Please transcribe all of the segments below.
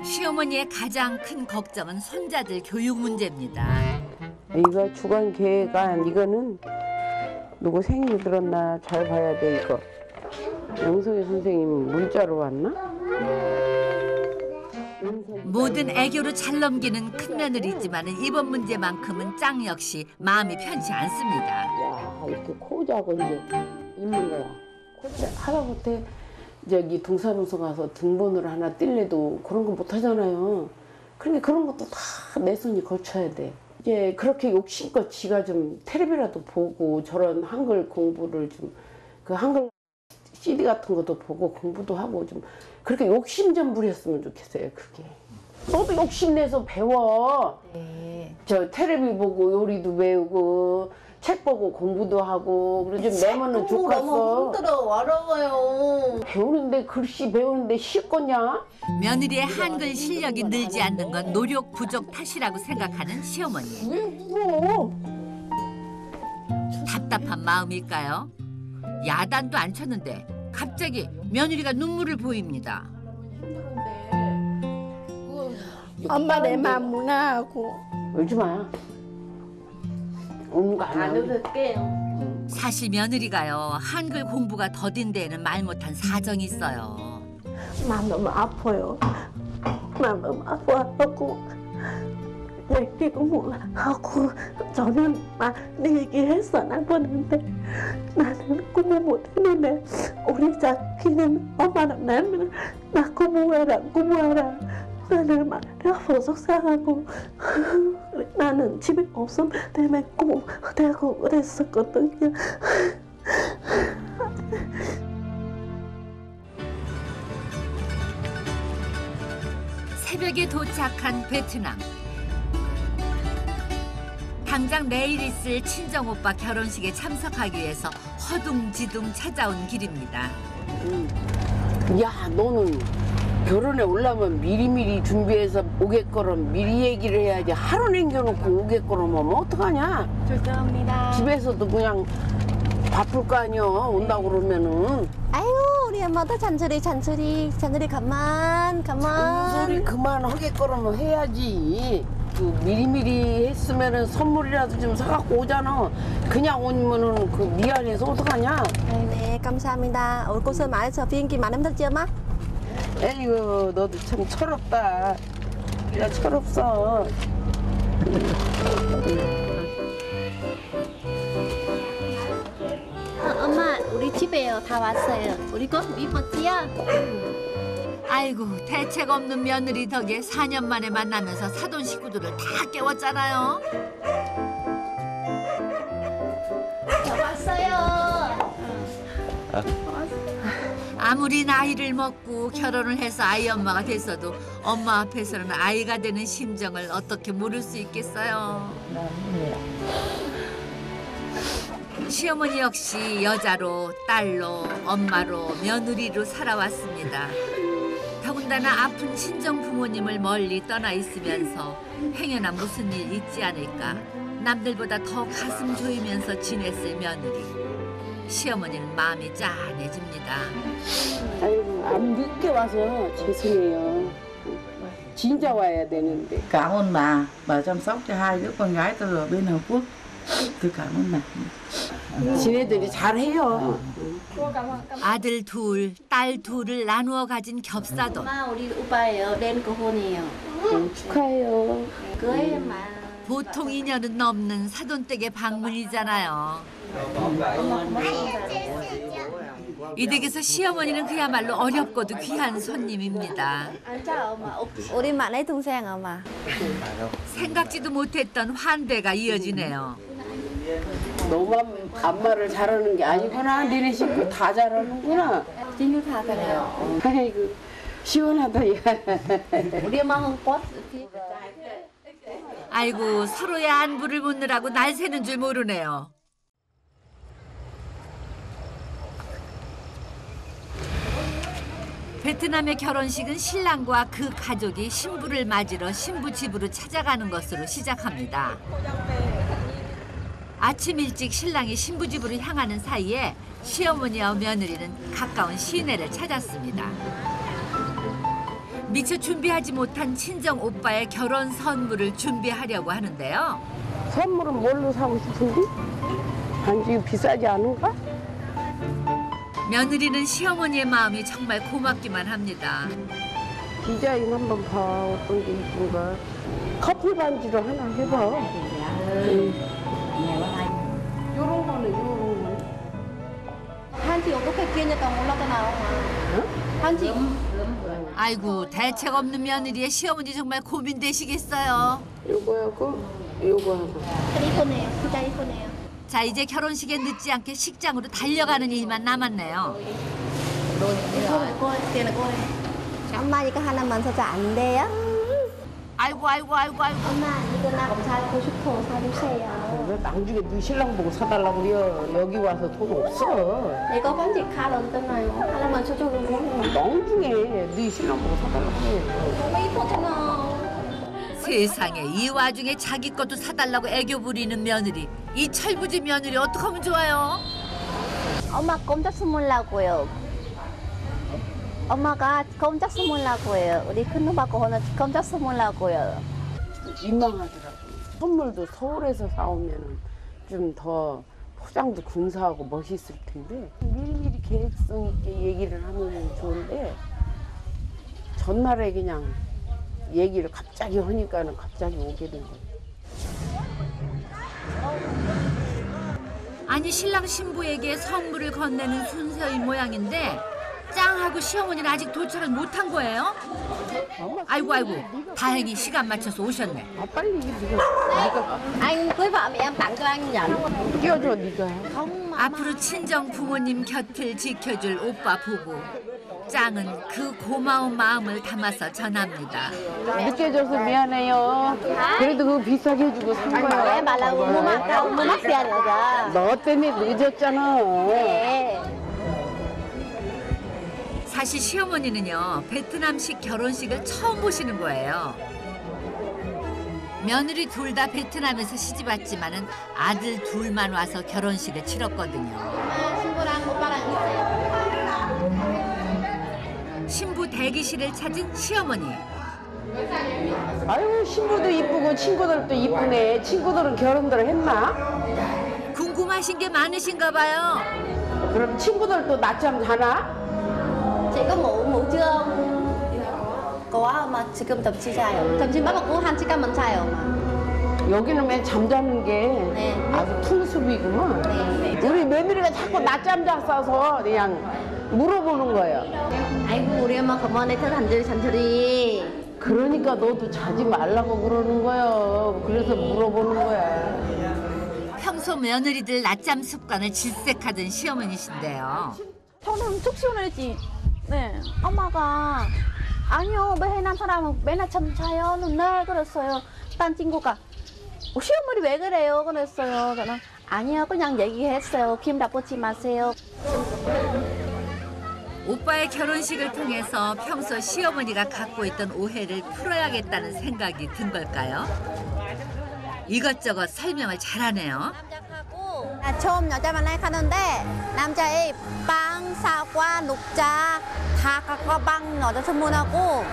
시어머니의 가장 큰 걱정은 손자들 교육 문제입니다. 이거 주간 계획안 이거는 누구 생일 들었나 잘 봐야 돼 이거. 영석이 선생님 문자로 왔나? 모든 애교로 잘 넘기는 큰며느리지만 이번 문제만큼은 짱 역시 마음이 편치 않습니다. 야 이렇게 코자고 이제 있는 거야. 하다못해 저기 등산호소 가서 등번호를 하나 뛸래도 그런 거 못 하잖아요. 그러니까 그런 것도 다 내 손이 거쳐야 돼. 이제 그렇게 욕심껏 지가 좀 텔레비라도 보고 저런 한글 공부를 좀 그 한글 CD 같은 것도 보고 공부도 하고 좀 그렇게 욕심 좀 부렸으면 좋겠어요. 그게. 너도 욕심내서 배워. 네. 저 텔레비 보고 요리도 배우고 책 보고 공부도 하고 그리고 좀 내면은 좋겠어. 너무 힘들어. 어려워요. 배우는데 글씨 배우는데 쉽겠냐? 며느리의 한글 실력이 늘지 않는 건 노력 부족 탓이라고 생각하는 시어머니. 왜 울어? 답답한 마음일까요? 야단도 안 쳤는데 갑자기 며느리가 눈물을 보입니다. 엄마 내 마음 무나하고. 울지 마. 우는 거안 울어. 울을게요. 사실 며느리가요 한글 공부가 더딘 데에는 말 못한 사정이 있어요. 마음 너무 아파요. 마음 너무 아파하고 얘기도 못하고 저는 많이 얘기했어 나보는데 나는 공부 못했는데 우리 자기는 엄마랑 나는 나 공부하라 나는 막 너무 속상하고 나는 집에 없으면 때문에 공부되고 그랬었거든요. 새벽에 도착한 베트남. 당장 내일 있을 친정오빠 결혼식에 참석하기 위해서 허둥지둥 찾아온 길입니다. 야 너는 결혼에 올라면 미리미리 준비해서 오겠거럼 미리 얘기를 해야지. 하루 남겨놓고 오겠거럼 하면 어떡하냐? 죄송합니다. 집에서도 그냥 바쁠 거 아니야. 온다고 그러면은. 아유 우리 엄마도 잔소리 가만 소리 그만하겠거면 해야지. 그 미리미리 했으면은 선물이라도 좀 사갖고 오잖아. 그냥 오면은 그 미안해서 어떡하냐? 네 감사합니다. 올 곳을 말해서 비행기 많이 힘들지요 마? 에이구 너도 참 철없다. 야 철없어. 엄마 우리 집에요. 다 왔어요. 우리 거 이뻤지요? 아이고 대책 없는 며느리 덕에 4년 만에 만나면서 사돈 식구들을 다 깨웠잖아요. 저 왔어요. 아무리 나이를 먹고 결혼을 해서 아이 엄마가 됐어도 엄마 앞에서는 아이가 되는 심정을 어떻게 모를 수 있겠어요. 시어머니 역시 여자로, 딸로, 엄마로, 며느리로 살아왔습니다. 더군다나 아픈 친정 부모님을 멀리 떠나 있으면서 행여나 무슨 일 있지 않을까 남들보다 더 가슴 조이면서 지냈을 며느리. 시어머니는 마음이 짠해집니다. 아이고 늦게 와서 죄송해요. 진짜 와야 되는데. Cảm ơn bà chăm sóc cho hai đứa con gái tôi ở bên Hàn Quốc. Tôi cảm ơn bà. 지네들이 잘해요. 아들 둘, 딸 둘을 나누어 가진 겹사돈. 엄마 우리 오빠예요. 내일 결혼해요. 축하해요. 그거예요 마. 보통 인연은 넘는 사돈댁의 방문이잖아요. 이 댁에서 시어머니는 그야말로 어렵고도 귀한 손님입니다. 앉아 엄마. 우리 막내 동생 엄마. 생각지도 못했던 환대가 이어지네요. 너만 반말을 잘하는 게 아니구나. 니네 식구 다 잘하는구나. 진우 다 그래요. 아이고 시원하다. 우리 엄마 한껏 아이고 서로의 안부를 묻느라고 날 새는 줄 모르네요. 베트남의 결혼식은 신랑과 그 가족이 신부를 맞으러 신부 집으로 찾아가는 것으로 시작합니다. 아침 일찍 신랑이 신부 집으로 향하는 사이에 시어머니와 며느리는 가까운 시내를 찾았습니다. 미처 준비하지 못한 친정 오빠의 결혼 선물을 준비하려고 하는데요. 선물은 뭘로 사고 싶은지? 반지 비싸지 않은가? 며느리는 시어머니의 마음이 정말 고맙기만 합니다. 디자인 한번 봐. 어떤 게 이쁜가. 커플 반지로 하나 해봐. 요런 거는 요런 거. 한지 어떻게 끼냐가 몰라잖아, 엄마. 한지. 아이고 대책 없는 며느리의 시어머니 정말 고민되시겠어요. 요거하고 요거하고. 이쁘네요. 진짜 이쁘네요. 자 이제 결혼식에 늦지 않게 식장으로 달려가는 일만 남았네요. 엄마 이거 하나만 사줘 안 돼요? 아이고. 엄마 이거 나 사고 싶어 사주세요. 왜 나중에 네 신랑 보고 사달라고 그래. 여기 와서 돈 없어. 이거 반지 가르잖아요. 하나만 사줘도 나중에 네 신랑 보고 사달라고 그래. 너무 이쁘잖아. 세상에 이 와중에 자기 것도 사달라고 애교 부리는 며느리. 이 철부지 며느리 어떡하면 좋아요? 엄마 꼼짝 숨으려고요. 엄마가 꼼짝 숨으려고요. 우리 큰오빠가 오늘 꼼짝 숨으려고요. 민망하더라고. 선물도 서울에서 사오면 좀 더 포장도 근사하고 멋있을 텐데 미리미리 계획성 있게 얘기를 하면 좋은데 전날에 그냥 얘기를 갑자기 하니까는 갑자기 오게 된 거예요. 아니 신랑 신부에게 선물을 건네는 순서인 모양인데 짱하고 시어머니는 아직 도착을 못한 거예요? 아이고 다행히 시간 맞춰서 오셨네. 아 빨리 이게 네가 Anh cưới vợ thì em tặng cho anh nhẫn. 끼워줘 네가. Không mà 앞으로 친정 부모님 곁을 지켜줄 오빠 부부. 짱은 그 고마운 마음을 담아서 전합니다. 늦게 줘서 미안해요. 그래도 그거 비싸게 해주고 산 em 거야. bảo là mua mắc tiền rồi kìa. 너 때문에 늦었잖아. 네. 사실 시어머니는요 베트남식 결혼식을 처음 보시는 거예요. 며느리 둘 다 베트남에서 시집 왔지만은 아들 둘만 와서 결혼식을 치렀거든요. 친구랑 오빠랑 있어요. 신부 대기실을 찾은 시어머니. 아유 신부도 이쁘고 친구들도 이쁘네. 친구들은 결혼들 했나? 궁금하신 게 많으신가 봐요. 그럼 친구들도 낮잠 자나? Chị có ngủ chưa không? Có mà 지금 덥지 자요. 점심 먹고 1시간만 자요. 여기는 맨 잠자는 게 네. 아주 풍습이구만. 네. 우리 며느리가 자꾸 낮잠 잤어서 그냥 물어보는 거예요. 아이고 우리 엄마 그만해 잔소리. 그러니까 너도 자지 말라고 그러는 거예요. 그래서 물어보는 거야. 평소 며느리들 낮잠 습관을 질색하던 시어머니신데요. 저는 속 시원하지. 네, 엄마가 아니요, 베트남 사람은 맨날 잠 자요. 맨날 그랬어요. 딴 친구가 시어머니 왜 그래요? 그랬어요. 저는 아니요, 그냥 얘기했어요. 기분 나쁘지 마세요. 오빠의 결혼식을 통해서 평소 시어머니가 갖고 있던 오해를 풀어야겠다는 생각이 든 걸까요? 이것저것 설명을 잘하네요. 처음 여자 만나게 하는데 남자의 빵, 사과, 녹차 다 갖고 빵 여자 주문하고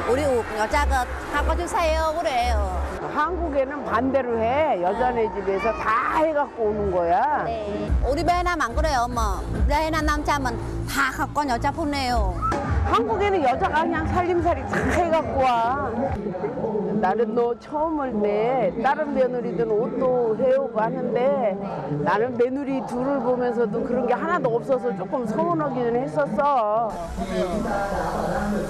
우리 여자가 갖고 주세요 그래요. 한국에는 반대로 해. 여자네 집에서 다 해갖고 오는 거야. 네. 우리 베트남 안 그래요, 엄마. 베트남 남자면 다 갖고 여자 보내요. 한국에는 여자가 그냥 살림살이 다 해갖고 와. 나는 너 처음 올 때 다른 며느리들은 옷도 해오고 하는데 나는 며느리 둘을 보면서도 그런 게 하나도 없어서 조금 서운하기는 했었어.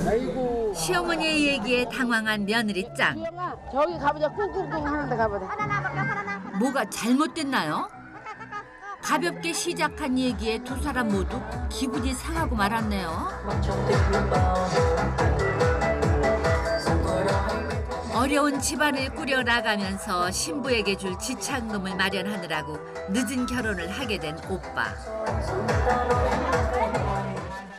아이고. 시어머니의 얘기에 당황한 며느리 짱. 수영아, 저기 가보자. 꿍꿍꿍 하는데 가보자. 뭐가 잘못됐나요? 가볍게 시작한 얘기에 두 사람 모두 기분이 상하고 말았네요. 어려운 집안을 꾸려나가면서 신부에게 줄 지참금을 마련하느라고 늦은 결혼을 하게 된 오빠.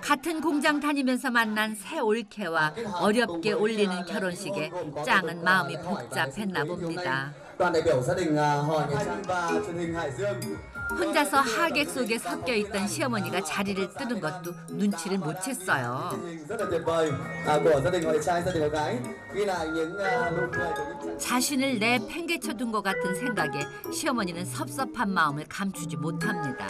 같은 공장 다니면서 만난 새 올케와 어렵게 올리는 결혼식에 짱은 마음이 복잡했나 봅니다. Đoàn đại biểu gia đình Hò Nhà Trang và truyền hình Hải Dương. 혼자서 하객 속에 섞여 있던 시어머니가 자리를 뜨는 것도 눈치를 못 챘어요. Rất là tuyệt vời của gia đình họ trai, gia đình họ gái. Ghi lại những nụ cười của những 자신을 내팽개쳐 둔 것 같은 생각에 시어머니는 섭섭한 마음을 감추지 못합니다.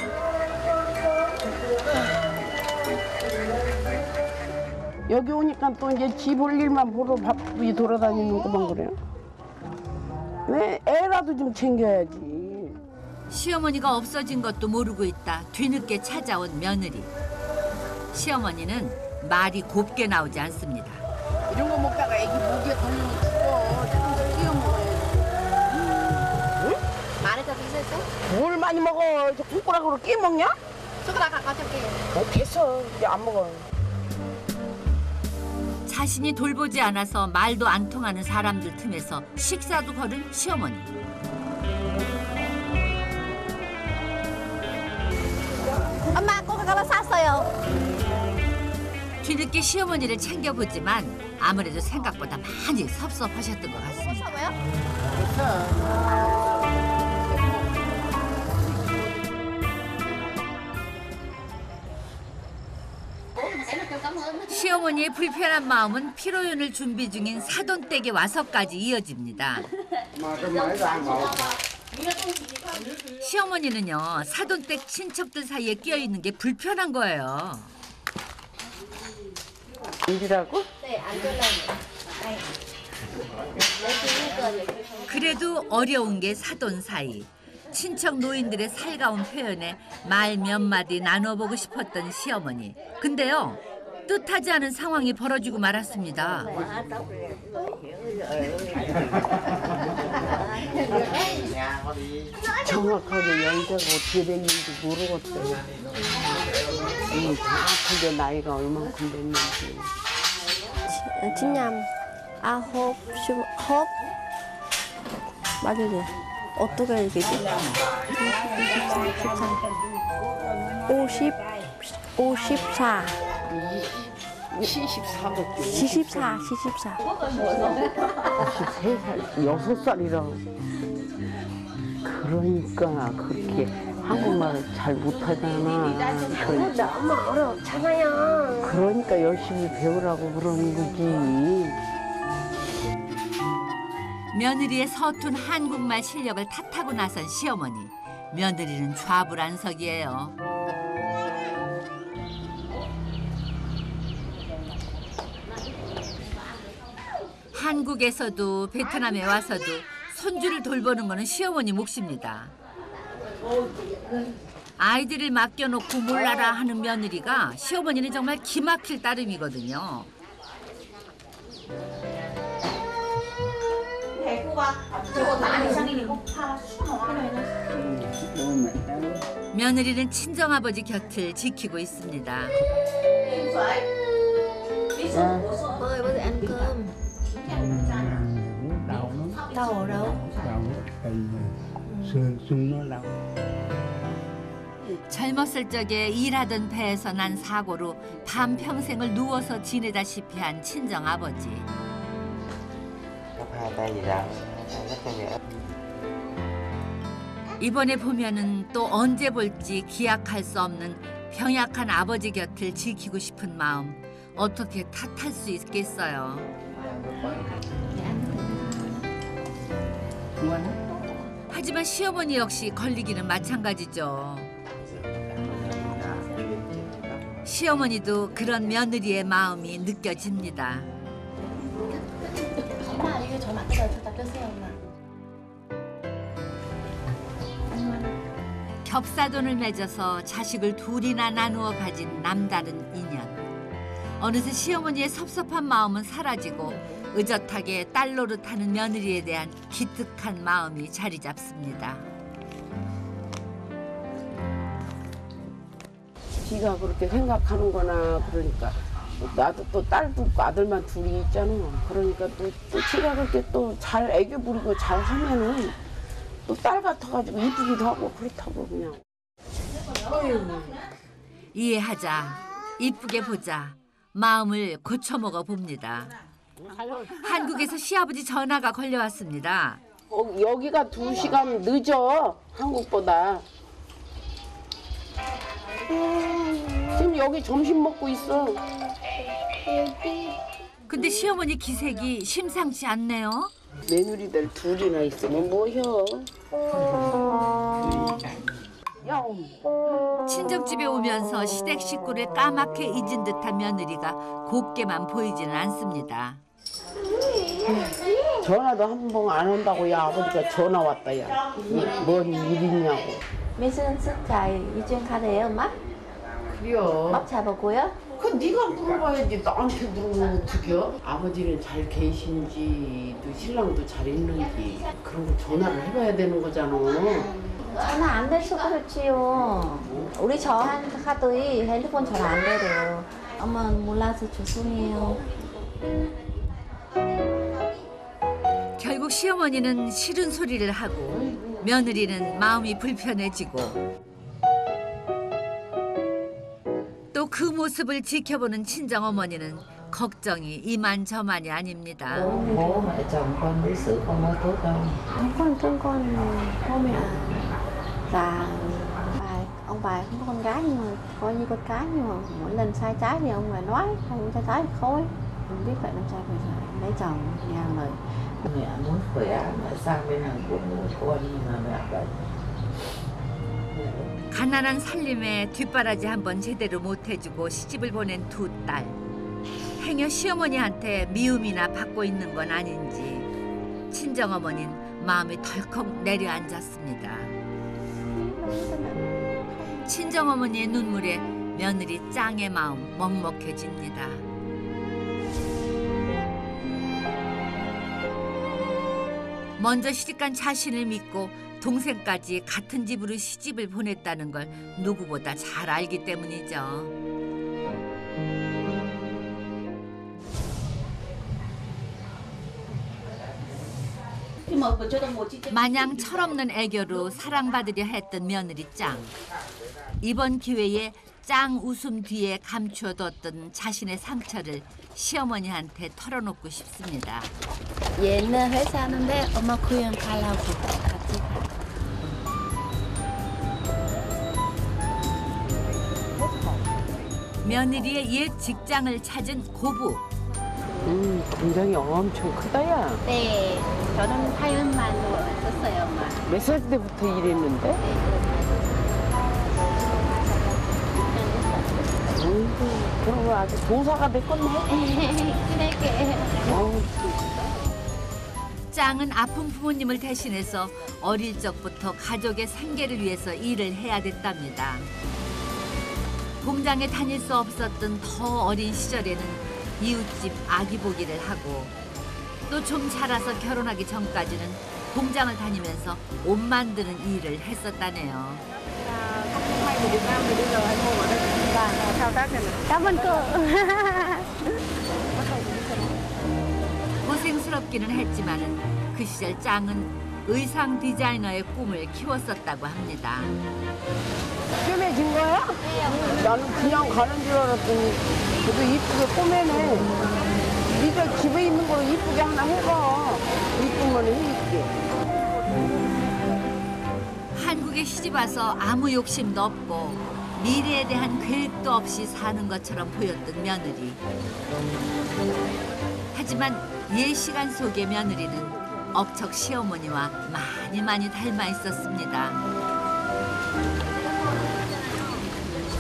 여기 오니까 또 이제 집 올 일만 보러 바쁘게 돌아다니는 것만 그래요. 왜 애라도 좀 챙겨야지. 시어머니가 없어진 것도 모르고 있다 뒤늦게 찾아온 며느리. 시어머니는 말이 곱게 나오지 않습니다. 이런 거 먹다가 애기 목에 걸리면 죽어. 조금씩 끼워 먹어야지. 많이 더 드셨어? 뭘 많이 먹어? 이제 손가락으로 끼 먹냐? 숟가락 갖고 줄게요. 됐어. 이제 안 먹어. 자신이 돌보지 않아서 말도 안 통하는 사람들 틈에서 식사도 거른 시어머니. 엄마 코카콜라 샀어요. 뒤늦게 시어머니를 챙겨보지만 아무래도 생각보다 많이 섭섭하셨던 것 같습니다. 사고요? 시어머니의 불편한 마음은 피로연을 준비 중인 사돈댁에 와서까지 이어집니다. 시어머니는요, 사돈댁 친척들 사이에 끼어 있는 게 불편한 거예요. 일이라고? 네, 안 들라요. 그래도 어려운 게 사돈 사이. 친척 노인들의 살가운 표현에 말 몇 마디 나눠보고 싶었던 시어머니. 근데요, 뜻하지 않은 상황이 벌어지고 말았습니다. 정확하게 연세가 어떻게 됐는지 모르겠어요. 정확하게 나이가 얼만큼 됐는지. 진냠 아홉 홉 맞으지? 어떻게 얘기지? 54 74겠죠. 74 13살, 6살이라고. 그러니까 그렇게 한국말을 잘 못하잖아. 그러니까 엄마 어렵잖아요. 그러니까 열심히 배우라고 그러는 거지. 며느리의 서툰 한국말 실력을 탓하고 나선 시어머니. 며느리는 좌불안석이에요. 한국에서도 베트남에 와서도 손주를 돌보는 거는 시어머니 몫입니다. 아이들을 맡겨놓고 몰라라 하는 며느리가 시어머니는 정말 기막힐 따름이거든요. 며느리는 친정아버지 곁을 지키고 있습니다. đau ở đâu? 젊었을 적에 일하던 배에서 난 사고로 반평생을 누워서 지내다시피 한 친정아버지. 이번에 보면은 또 언제 볼지 기약할 수 없는 병약한 아버지 곁을 지키고 싶은 마음 어떻게 탓할 수 있겠어요. 하지만 시어머니 역시 걸리기는 마찬가지죠. 시어머니도 그런 며느리의 마음이 느껴집니다. 엄마 이게 저 맞다 저 닦으세요 엄마. 겹사돈을 맺어서 자식을 둘이나 나누어 가진 남다른 인연. 어느새 시어머니의 섭섭한 마음은 사라지고 의젓하게 딸 노릇하는 며느리에 대한 기특한 마음이 자리 잡습니다. 지가 그렇게 생각하는 거나 그러니까 나도 또 딸도 없고 아들만 둘이 있잖아. 그러니까 또 지가 그렇게 또 잘 애교 부리고 잘 하면은 또 딸 같아가지고 이쁘기도 하고 그렇다고 그냥. 이해하자, 이쁘게 보자, 마음을 고쳐먹어 봅니다. 한국에서 시아버지 전화가 걸려왔습니다. 여기가 2시간 늦어 한국보다. 지금 여기 점심 먹고 있어. 근데 시어머니 기색이 심상치 않네요. 며느리들 둘이나 있으면 뭐여. 친정집에 오면서 시댁 식구를 까맣게 잊은 듯한 며느리가 곱게만 보이지는 않습니다. 전화도 한 번 안 온다고 야 아버지가 전화 왔다 야. 뭔 일 있냐고. 미슨 스타일 이젠 가래요, 엄마? 그래요. 밥 잡았고요? 그 네가 물어봐야지. 나한테 물으면 어떡해? 아버지는 잘 계신지 또 신랑도 잘 있는지 그런 거 전화를 해봐야 되는 거잖아. 전화 안 돼서 그렇지요. 우리 저한테 가더니 핸드폰 전화 안 되래요. 엄마 몰라서 죄송해요. 결국 시어머니는 싫은 소리를 하고 며느리는 마음이 불편해지고 또 그 모습을 지켜보는 친정어머니는 걱정이 이만저만이 아닙니다. Bố mẹ chồng con đối xử con có tốt không? Con thương con bố mẹ và ông bà không có con gái nhưng mà coi như con cái, nhưng mà mỗi lần sai trái thì ông bà nói, không sai trái thì thôi. Mình biết vậy làm sao bây giờ lấy chồng nghe lời. Mẹ muốn khỏe, mẹ sang bên Hàn Quốc nuôi con nhưng mà mẹ bệnh. 가난한 살림에 뒷바라지 한번 제대로 못해주고 시집을 보낸 두 딸. 행여 시어머니한테 미움이나 받고 있는 건 아닌지 친정어머니는 마음이 덜컥 내려앉았습니다. 친정어머니의 눈물에 며느리 짱의 마음 먹먹해집니다. 먼저 시집간 자신을 믿고 동생까지 같은 집으로 시집을 보냈다는 걸 누구보다 잘 알기 때문이죠. 마냥 철없는 애교로 사랑받으려 했던 며느리 짱. 이번 기회에 짱 웃음 뒤에 감추어뒀던 자신의 상처를 시어머니한테 털어놓고 싶습니다. 얘는 회사 하는데 엄마 그냥 가려고 같이 가. 며느리의 옛 직장을 찾은 고부. 공장이 엄청 크다 야. 네, 저는 8년만으로 왔었어요, 엄마. 몇 살 때부터 일했는데? 그럼 아주 도사가 됐겠네. 그러게. 짱은 아픈 부모님을 대신해서 어릴 적부터 가족의 생계를 위해서 일을 해야 됐답니다. 공장에 다닐 수 없었던 더 어린 시절에는 이웃집 아기 보기를 하고 또 좀 자라서 결혼하기 전까지는 공장을 다니면서 옷 만드는 일을 했었다네요. Cảm ơn cô. 고생스럽기는 했지만은 그 시절 짱은 의상 디자이너의 꿈을 키웠었다고 합니다. 꿰매진 거야? 나는 그냥 가는 줄 알았더니 그래도 이쁘게 꼬매네. 네가 집에 있는 거로 이쁘게 하나 해봐. 이쁘면 해줄게. 한국에 시집 와서 아무 욕심도 없고 미래에 대한 계획도 없이 사는 것처럼 보였던 며느리. 하지만 옛 시간 속의 며느리는 억척 시어머니와 많이 닮아 있었습니다.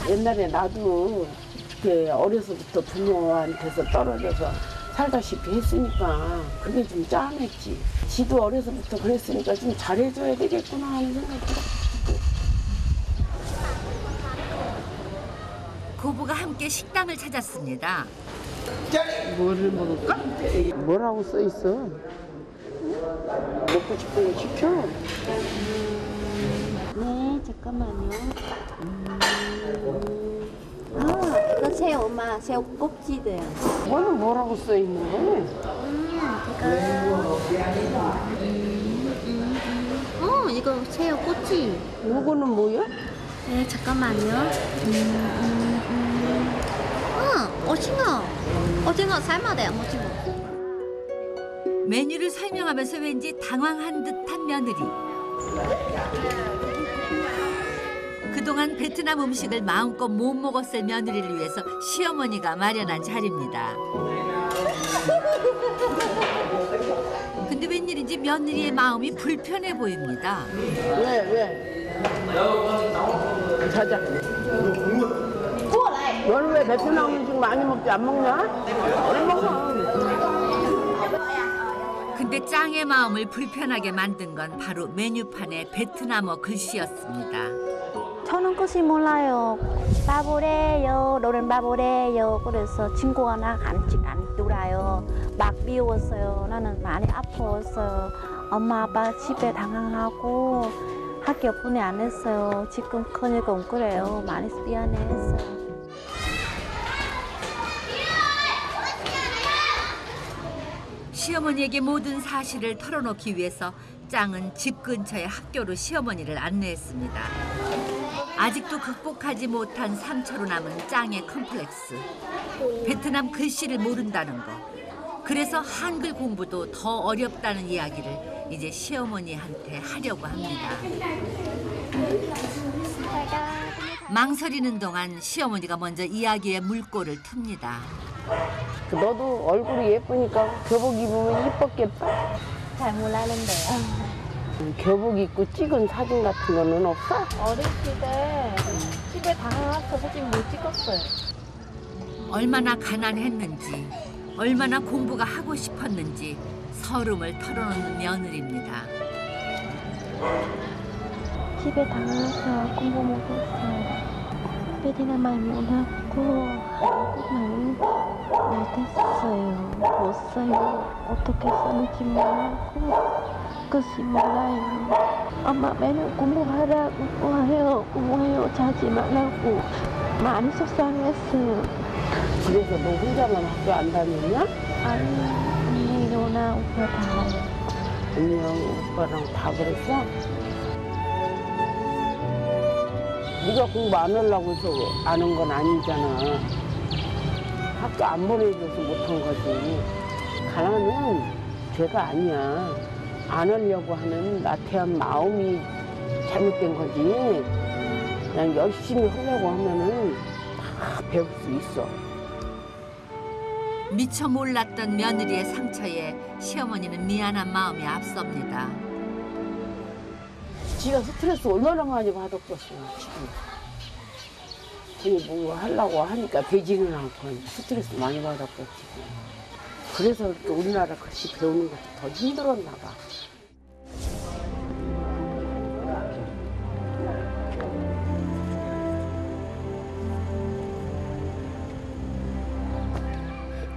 옛날에 나도 이렇게 어려서부터 부모한테서 떨어져서 살다시피 했으니까 그게 좀 짠했지. 지도 어려서부터 그랬으니까 좀 잘해줘야 되겠구나 하는 생각이 들어. 고부가 함께 식당을 찾았습니다. 뭐를 먹을까? 뭐라고 써 있어? 먹고 싶은 거 시켜. 네, 잠깐만요. 아, 이거 새우, 엄마. 새우 꼭지도요. 뭐는 뭐라고 써 있는 거네? 이거 새우 꼬치. 이거는 뭐야? 네, 잠깐만요. 오징어. 오징어 삶아야 돼, 오징어. 메뉴를 설명하면서 왠지 당황한 듯한 며느리. 그동안 베트남 음식을 마음껏 못 먹었을 며느리를 위해서 시어머니가 마련한 자리입니다. 근데 웬일인지 며느리의 마음이 불편해 보입니다. 왜? 자자. 너는 왜 베트남 음식 많이 먹지 안 먹냐? 얼른 먹어. 근데 짱의 마음을 불편하게 만든 건 바로 메뉴판의 베트남어 글씨였습니다. 저는 글씨 몰라요. 바보래요. 너는 바보래요. 그래서 친구가 나 안 놀아요. 막 미웠어요. 나는 많이 아팠어요. 엄마 아빠 집에 당황하고 학교 보내 안 했어요. 지금 커니까 그래요. 많이 미안했어요. 시어머니에게 모든 사실을 털어놓기 위해서 짱은 집 근처의 학교로 시어머니를 안내했습니다. 아직도 극복하지 못한 상처로 남은 짱의 컴플렉스. 베트남 글씨를 모른다는 거. 그래서 한글 공부도 더 어렵다는 이야기를 이제 시어머니한테 하려고 합니다. 망설이는 동안 시어머니가 먼저 이야기에 물꼬를 틉니다. 너도 얼굴이 예쁘니까 교복 입으면 이뻤겠다. 잘 몰랐는데요. 교복 입고 찍은 사진 같은 거는 없어? 어렸을 때 집에 당황해서 사진 못 찍었어요. 얼마나 가난했는지, 얼마나 공부가 하고 싶었는지 서름을 털어놓는 며느리입니다. 집에 당황해서 공부 못했어요. 베트남 말 못하고 한국말 못했어요. 못 써요. 어떻게 쓰는지 몰라고 글씨 몰라요. 엄마 맨날 공부하라고 해요. 공부해요. 자지 말라고 많이 속상했어요. 집에서 너 혼자만 학교 안 다녔냐? 아니 언니 누나 오빠 다 언니랑 오빠랑 다 그랬어? 네가 공부 안 하려고 해서 아는 건 아니잖아. 학교 안 보내줘서 못한 거지. 가난은 죄가 아니야. 안 하려고 하는 나태한 마음이 잘못된 거지. 그냥 열심히 하려고 하면은 다 배울 수 있어. 미처 몰랐던 며느리의 상처에 시어머니는 미안한 마음이 앞섭니다. 지가 스트레스 얼마나 많이 받았겠어, 지금. 괜히 뭐 하려고 하니까 되지는 않고 스트레스 많이 받았겠지. 그래서 이렇게 우리나라 글씨 배우는 것도 더 힘들었나 봐.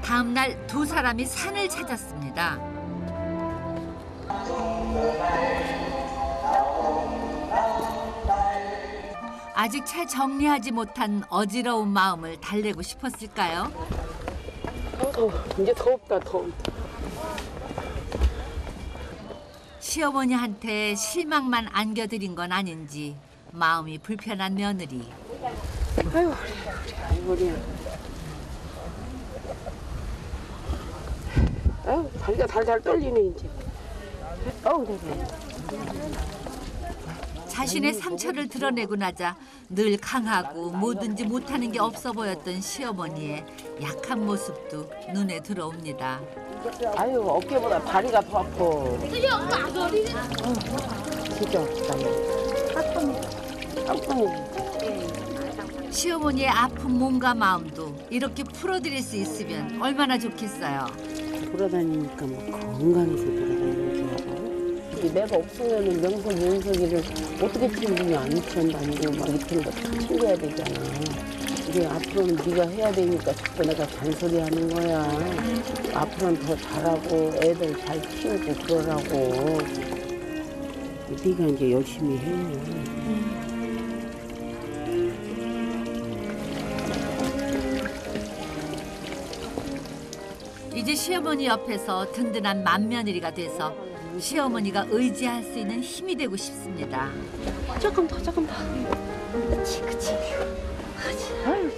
다음 날 두 사람이 산을 찾았습니다. 아직 채 정리하지 못한 어지러운 마음을 달래고 싶었을까요? 이제 더웁다, 더워. 시어머니한테 실망만 안겨드린 건 아닌지 마음이 불편한 며느리. 아이고, 우리. 아유, 다리가 달달 떨리네, 이제. 어우, 그래. 자신의 상처를 드러내고 나자 늘 강하고 뭐든지 못하는 게 없어 보였던 시어머니의 약한 모습도 눈에 들어옵니다. 아유, 어깨보다 다리가 더 아파. 진짜 아프다. 시어머니의 아픈 몸과 마음도 이렇게 풀어드릴 수 있으면 얼마나 좋겠어요. 돌아다니니까 뭐 건강해서 돌아다니는 거고. 내가 없으면은 명석, 윤석이를 어떻게 챙기냐, 유치원 다니고 막 이런 거 다 챙겨야 되잖아. 근데 앞으로는 네가 해야 되니까 자꾸 내가 잔소리 하는 거야. 앞으로는 더 잘하고 애들 잘 키우고 그러라고. 네가 이제 열심히 해. 이제 시어머니 옆에서 든든한 맏며느리가 돼서 시어머니가 의지할 수 있는 힘이 되고 싶습니다. 조금 더. 그치. 아유,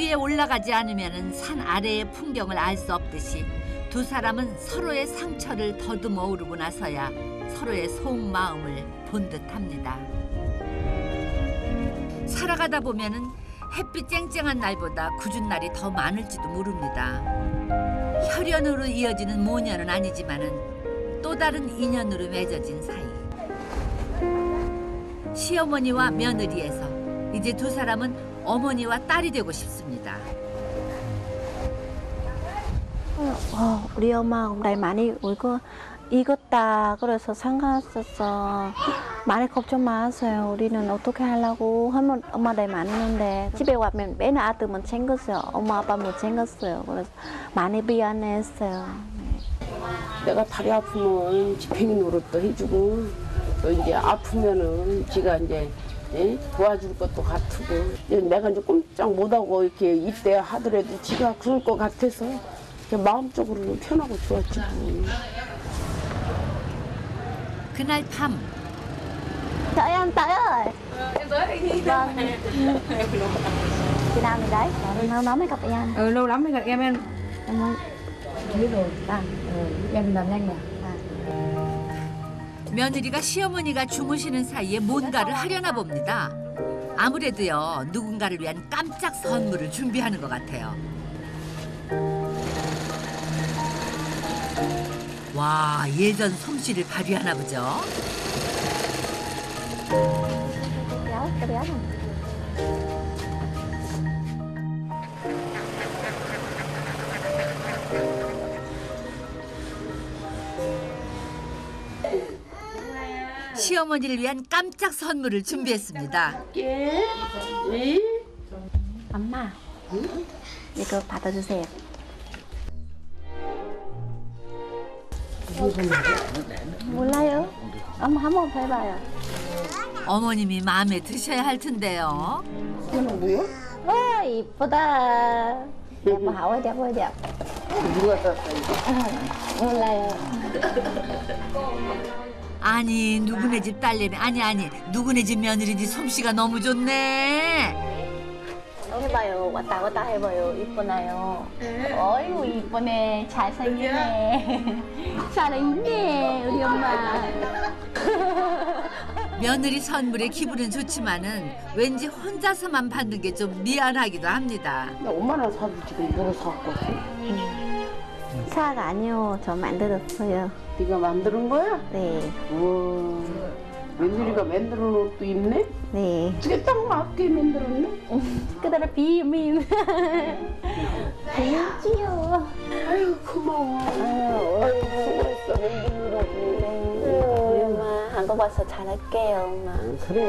위에 올라가지 않으면 산 아래의 풍경을 알 수 없듯이 두 사람은 서로의 상처를 더듬어 오르고 나서야 서로의 속마음을 본 듯합니다. 살아가다 보면은 햇빛 쨍쨍한 날보다 궂은 날이 더 많을지도 모릅니다. 혈연으로 이어지는 모녀는 아니지만은 또 다른 인연으로 맺어진 사이. 시어머니와 며느리에서 이제 두 사람은 어머니와 딸이 되고 싶습니다. 우리 엄마 날 많이 울고 익었다 그래서 상가했었어. 많이 걱정 많았어요. 우리는 어떻게 하려고 하면 엄마 날 많이 우는데 집에 와면 맨날 아들만 챙겼어요. 엄마 아빠 못 챙겼어요. 그래서 많이 미안했어요. 내가 다리 아프면 지팽이 노릇도 해주고 또 이제 아프면은 지가 이제 도와줄 것도 같고 내가 이제 꼼짝 못하고 이렇게 이때 하더라도 지가 그럴 것 같아서 그냥 마음적으로는 편하고 좋았지. 그날 밤 Chở em tới ơi. Em tới đây đi. Vâng. Khi nào mình đấy? Lâu lắm mới gặp em. Lâu lắm mới gặp em Em không biết rồi. à. Em làm nhanh rồi. 며느리가 시어머니가 주무시는 사이에 뭔가를 하려나 봅니다. 아무래도요 누군가를 위한 깜짝 선물을 준비하는 것 같아요. 와 예전 솜씨를 발휘하나 보죠. Kéo, cái bé này. 시어머니를 위한 깜짝 선물을 준비했습니다. 엄마. 이거 받아주세요. 몰라요? 엄마 한번 해봐요. 어머님이 마음에 드셔야 할 텐데요. 이거는 뭐야? 와 이쁘다. đẹp mà hậu ơi đẹp ơi đẹp. 누가 샀어 이거? 몰라요. 아니 누구네 집 딸내미 아니 누구네 집 며느리지 솜씨가 너무 좋네. 해봐요. 왔다 갔다 해봐요. 이쁘나요? 어이구 이쁘네. 잘생기네. 잘했네 우리 엄마. 며느리 선물에 기분은 좋지만은 왠지 혼자서만 받는 게 좀 미안하기도 합니다. 나 엄마랑 사도 지금 뭐로 사갖고 왔어? 사가 아니요. 저 만들었어요. 네가 만드는 거야? 네. 우와 며느리가 만들어 놓은 옷도 입네? 네. 어떻게 딱 맞게 만들었네? 그대로 비밀. 귀여워. 아유 고마워. 아유 수고했어 만드느라고. 우리 엄마 한국 와서 잘할게요 엄마. 그래.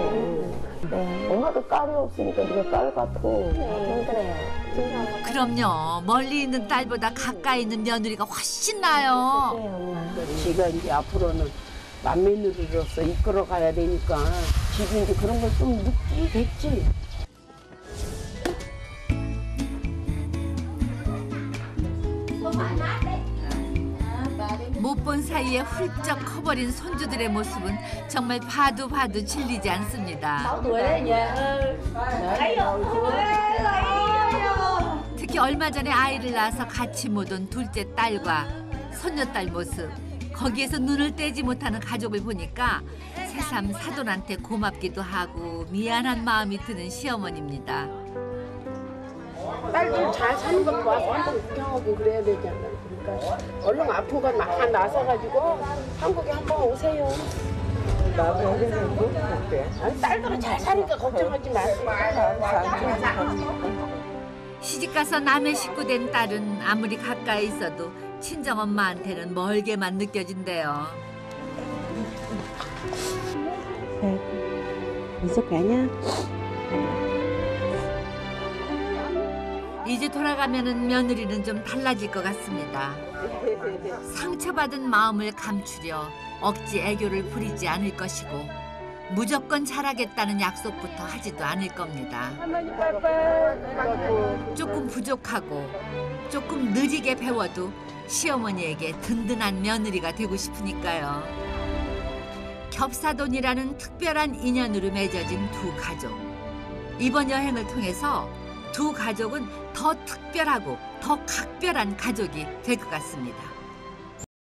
네. 엄마도 딸이 없으니까 네가 딸 같아. 힘들어요. 그럼요. 멀리 있는 딸보다 가까이 있는 며느리가 훨씬 나아요. 네 엄마. 지가 이제 앞으로는 맏며느리로서 이끌어 가야 되니까 지금 이제 그런 걸 좀 느끼겠지. 못 본 사이에 훌쩍 커버린 손주들의 모습은 정말 봐도 질리지 않습니다. 특히 얼마 전에 아이를 낳아서 같이 못 온 둘째 딸과 손녀딸 모습, 거기에서 눈을 떼지 못하는 가족을 보니까 새삼 사돈한테 고맙기도 하고 미안한 마음이 드는 시어머니입니다. 딸들 잘 사는 것 봐서 한번 구경하고 그래야 되잖아. 그러니까 얼른 아픈 건 막 나서가지고 한국에 한번 오세요. 나도 여기서 볼게. 아니 딸들은 잘 사니까 걱정하지 마세요. 시집가서 남의 식구 된 딸은 아무리 가까이 있어도 친정엄마한테는 멀게만 느껴진대요. 이쪽 가냐? 이제 돌아가면은 며느리는 좀 달라질 것 같습니다. 상처받은 마음을 감추려 억지 애교를 부리지 않을 것이고 무조건 잘하겠다는 약속부터 하지도 않을 겁니다. 조금 부족하고 조금 느리게 배워도 시어머니에게 든든한 며느리가 되고 싶으니까요. 겹사돈이라는 특별한 인연으로 맺어진 두 가족. 이번 여행을 통해서 두 가족은 더 특별하고 더 각별한 가족이 될 것 같습니다.